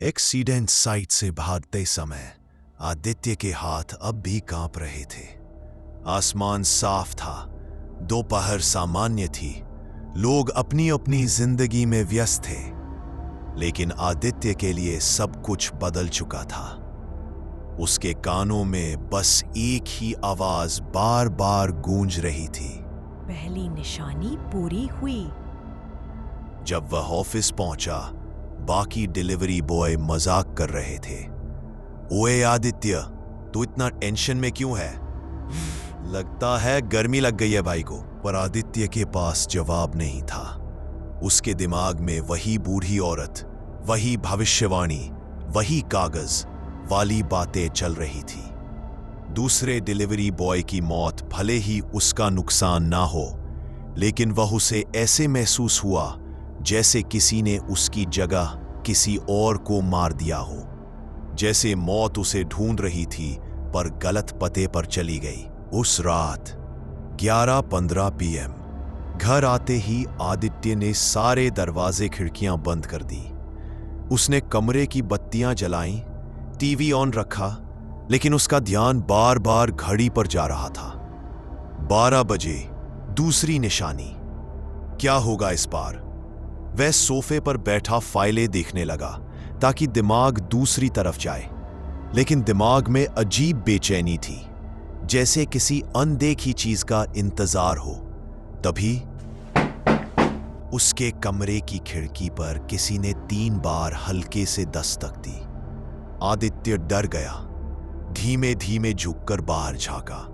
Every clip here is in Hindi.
एक्सीडेंट साइट से भागते समय आदित्य के हाथ अब भी कांप रहे थे। आसमान साफ था, दोपहर सामान्य थी, लोग अपनी अपनी जिंदगी में व्यस्त थे, लेकिन आदित्य के लिए सब कुछ बदल चुका था। उसके कानों में बस एक ही आवाज बार बार गूंज रही थी। पहली निशानी पूरी हुई। जब वह ऑफिस पहुंचा, बाकी डिलीवरी बॉय मजाक कर रहे थे। ओए आदित्य, तू इतना टेंशन में क्यों है? लगता है गर्मी लग गई है भाई को। पर आदित्य के पास जवाब नहीं था। उसके दिमाग में वही बूढ़ी औरत, वही भविष्यवाणी, वही कागज वाली बातें चल रही थी। दूसरे डिलीवरी बॉय की मौत भले ही उसका नुकसान ना हो, लेकिन वह उसे ऐसे महसूस हुआ जैसे किसी ने उसकी जगह किसी और को मार दिया हो। जैसे मौत उसे ढूंढ रही थी पर गलत पते पर चली गई। उस रात 11:15 PM घर आते ही आदित्य ने सारे दरवाजे खिड़कियां बंद कर दी। उसने कमरे की बत्तियां जलाईं, टीवी ऑन रखा, लेकिन उसका ध्यान बार बार घड़ी पर जा रहा था। 12 बजे, दूसरी निशानी। क्या होगा इस बार? वह सोफे पर बैठा फाइलें देखने लगा ताकि दिमाग दूसरी तरफ जाए, लेकिन दिमाग में अजीब बेचैनी थी, जैसे किसी अनदेखी चीज का इंतजार हो। तभी उसके कमरे की खिड़की पर किसी ने 3 बार हल्के से दस्तक दी। आदित्य डर गया, धीमे धीमे झुककर बाहर झांका।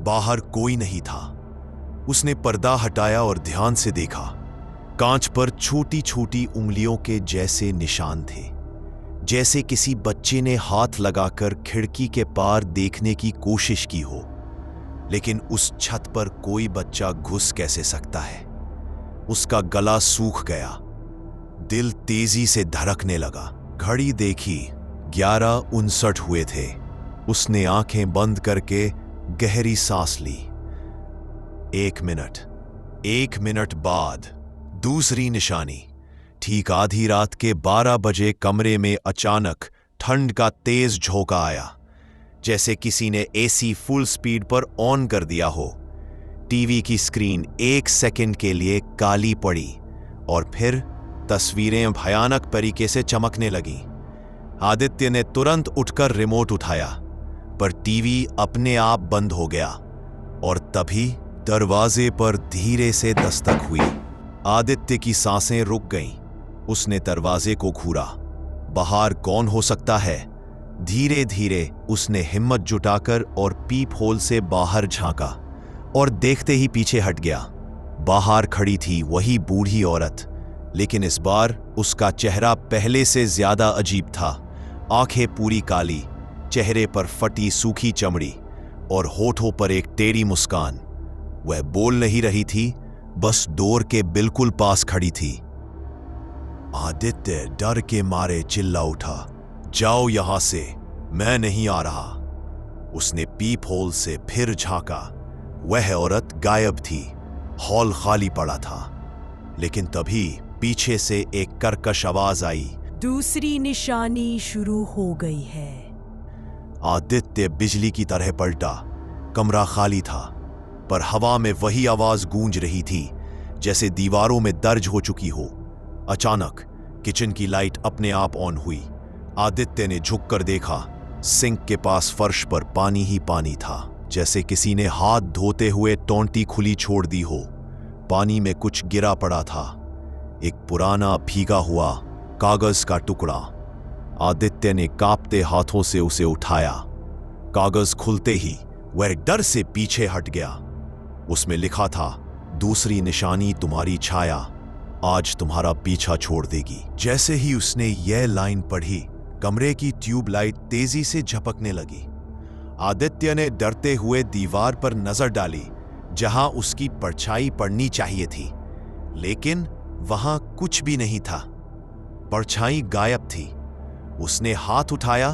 बाहर कोई नहीं था। उसने पर्दा हटाया और ध्यान से देखा। कांच पर छोटी छोटी उंगलियों के जैसे निशान थे, जैसे किसी बच्चे ने हाथ लगाकर खिड़की के पार देखने की कोशिश की हो। लेकिन उस छत पर कोई बच्चा घुस कैसे सकता है? उसका गला सूख गया, दिल तेजी से धड़कने लगा। घड़ी देखी, 11:59 हुए थे। उसने आंखें बंद करके गहरी सांस ली। 1 मिनट बाद दूसरी निशानी। ठीक आधी रात के 12 बजे कमरे में अचानक ठंड का तेज झोंका आया, जैसे किसी ने एसी फुल स्पीड पर ऑन कर दिया हो। टीवी की स्क्रीन 1 सेकंड के लिए काली पड़ी और फिर तस्वीरें भयानक तरीके से चमकने लगीं। आदित्य ने तुरंत उठकर रिमोट उठाया, पर टीवी अपने आप बंद हो गया और तभी दरवाजे पर धीरे से दस्तक हुई। आदित्य की सांसें रुक गईं। उसने दरवाजे को घूरा। बाहर कौन हो सकता है? धीरे धीरे उसने हिम्मत जुटाकर और पीप होल से बाहर झांका और देखते ही पीछे हट गया। बाहर खड़ी थी वही बूढ़ी औरत, लेकिन इस बार उसका चेहरा पहले से ज्यादा अजीब था। आंखें पूरी काली, चेहरे पर फटी सूखी चमड़ी और होठों पर एक टेढ़ी मुस्कान। वह बोल नहीं रही थी, बस डोर के बिल्कुल पास खड़ी थी। आदित्य डर के मारे चिल्ला उठा, जाओ यहां से, मैं नहीं आ रहा। उसने पीप होल से फिर झांका। वह औरत गायब थी। हॉल खाली पड़ा था। लेकिन तभी पीछे से एक कर्कश आवाज आई, दूसरी निशानी शुरू हो गई है। आदित्य बिजली की तरह पलटा। कमरा खाली था, पर हवा में वही आवाज गूंज रही थी जैसे दीवारों में दर्ज हो चुकी हो। अचानक किचन की लाइट अपने आप ऑन हुई। आदित्य ने झुककर देखा, सिंक के पास फर्श पर पानी ही पानी था, जैसे किसी ने हाथ धोते हुए टोंटी खुली छोड़ दी हो। पानी में कुछ गिरा पड़ा था, एक पुराना भीगा हुआ कागज का टुकड़ा। आदित्य ने कांपते हाथों से उसे उठाया। कागज खुलते ही वह डर से पीछे हट गया। उसमें लिखा था, दूसरी निशानी तुम्हारी छाया आज तुम्हारा पीछा छोड़ देगी। जैसे ही उसने यह लाइन पढ़ी, कमरे की ट्यूबलाइट तेजी से झपकने लगी। आदित्य ने डरते हुए दीवार पर नजर डाली, जहां उसकी परछाई पड़नी चाहिए थी, लेकिन वहां कुछ भी नहीं था। परछाई गायब थी। उसने हाथ उठाया,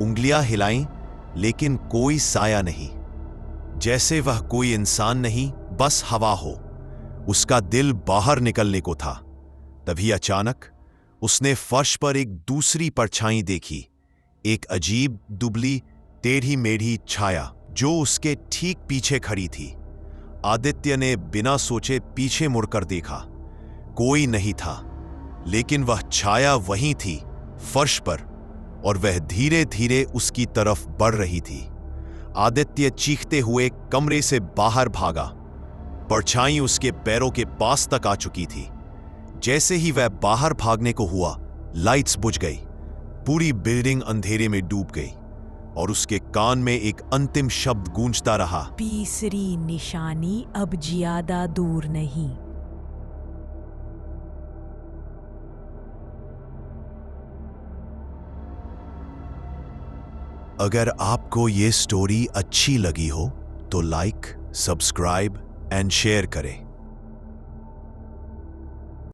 उंगलियां हिलाईं, लेकिन कोई साया नहीं। जैसे वह कोई इंसान नहीं, बस हवा हो। उसका दिल बाहर निकलने को था। तभी अचानक उसने फर्श पर एक दूसरी परछाई देखी, एक अजीब दुबली टेढ़ी मेढ़ी छाया जो उसके ठीक पीछे खड़ी थी। आदित्य ने बिना सोचे पीछे मुड़कर देखा। कोई नहीं था, लेकिन वह छाया वहीं थी, फर्श पर, और वह धीरे धीरे उसकी तरफ बढ़ रही थी। आदित्य चीखते हुए कमरे से बाहर भागा। परछाई उसके पैरों के पास तक आ चुकी थी। जैसे ही वह बाहर भागने को हुआ, लाइट्स बुझ गई। पूरी बिल्डिंग अंधेरे में डूब गई और उसके कान में एक अंतिम शब्द गूंजता रहा, तीसरी निशानी अब ज्यादा दूर नहीं। अगर आपको ये स्टोरी अच्छी लगी हो तो लाइक, सब्सक्राइब एंड शेयर करें।